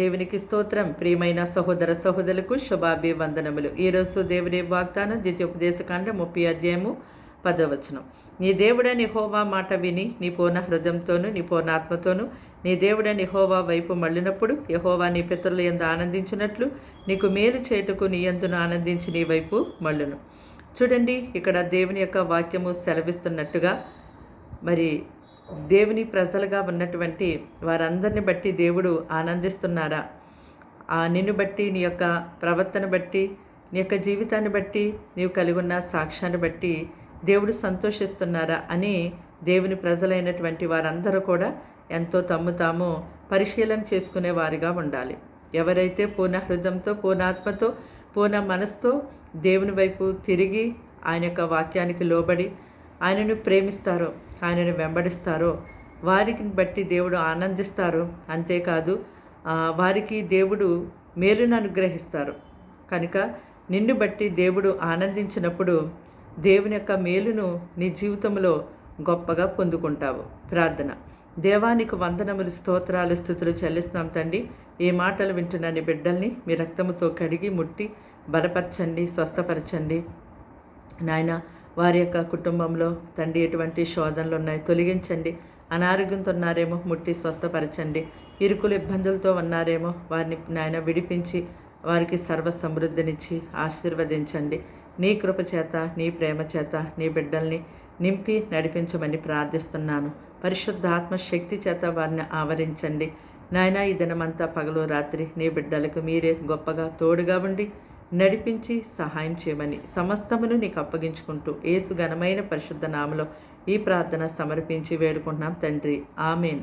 దేవునికి స్తోత్రం. ప్రియమైన సహోదర సహోదరులకు శుభాభివందనములు. ఈరోజు దేవుని వాగ్దానం ద్వితీయోపదేశకాండం 30 అధ్యాయము 10వ వచనం. నీ దేవుడైన యెహోవా మాట విని నీ పూర్ణ హృదయంతోను నీ పూర్ణ ఆత్మతోను నీ దేవుడైన యెహోవా వైపు మళ్ళినప్పుడు యెహోవా నీ పితరుల యందు ఆనందించినట్లు నీకు మేలు చేయుటకు నీ యందును ఆనందించి నీ వైపు మళ్ళును. చూడండి, ఇక్కడ దేవుని యొక్క వాక్యము సెలవిస్తున్నట్టుగా మరి దేవుని ప్రజలుగా ఉన్నటువంటి వారందరిని బట్టి దేవుడు ఆనందిస్తున్నారా? నిన్ను బట్టి, నీ యొక్క ప్రవర్తన బట్టి, నీ యొక్క జీవితాన్ని బట్టి, నీవు కలిగి ఉన్న సాక్ష్యాన్ని బట్టి దేవుడు సంతోషిస్తున్నారా అని దేవుని ప్రజలైనటువంటి వారందరూ కూడా ఎంతో తమ్ము తాము పరిశీలన చేసుకునే వారిగా ఉండాలి. ఎవరైతే పూర్ణ హృదయంతో, పూర్ణ ఆత్మతో, పూర్ణ మనసుతో దేవుని వైపు తిరిగి ఆయన యొక్క వాక్యానికి లోబడి ఆయనను ప్రేమిస్తారో, ఆయనను వెంబడిస్తారో వారికి బట్టి దేవుడు ఆనందిస్తారు. అంతేకాదు వారికి దేవుడు మేలును అనుగ్రహిస్తారు. కనుక నిన్ను బట్టి దేవుడు ఆనందించినప్పుడు దేవుని యొక్క మేలును నీ జీవితంలో గొప్పగా పొందుకుంటావు. ప్రార్థన. దేవానికి వందనములు, స్తోత్రాలు, స్తుతులు చెల్లిస్తున్నాం తండ్రి. ఈ మాటలు వింటున్న నీ బిడ్డల్ని మీ రక్తముతో కడిగి ముట్టి బలపరచండి, స్వస్థపరచండి నాయన. వారి యొక్క కుటుంబంలో తండ్రి ఎటువంటి శోధనలు ఉన్నాయి తొలగించండి. అనారోగ్యంతో ఉన్నారేమో ముట్టి స్వస్థపరచండి. ఇరుకులు ఇబ్బందులతో ఉన్నారేమో వారిని నాయన విడిపించి వారికి సర్వ సమృద్ధినిచ్చి ఆశీర్వదించండి. నీ కృప చేత, నీ ప్రేమ చేత నీ బిడ్డల్ని నింపి నడిపించమని ప్రార్థిస్తున్నాను. పరిశుద్ధాత్మ శక్తి చేత వారిని ఆవరించండి నాయన. ఈ దినమంతా పగలు రాత్రి నీ బిడ్డలకు మీరే గొప్పగా తోడుగా ఉండి నడిపించి సహాయం చేయమని సమస్తమును నీకు అప్పగించుకుంటూ యేసు ఘనమైన పరిశుద్ధ నామములో ఈ ప్రార్థన సమర్పించి వేడుకుంటున్నాం తండ్రి. ఆమేన్.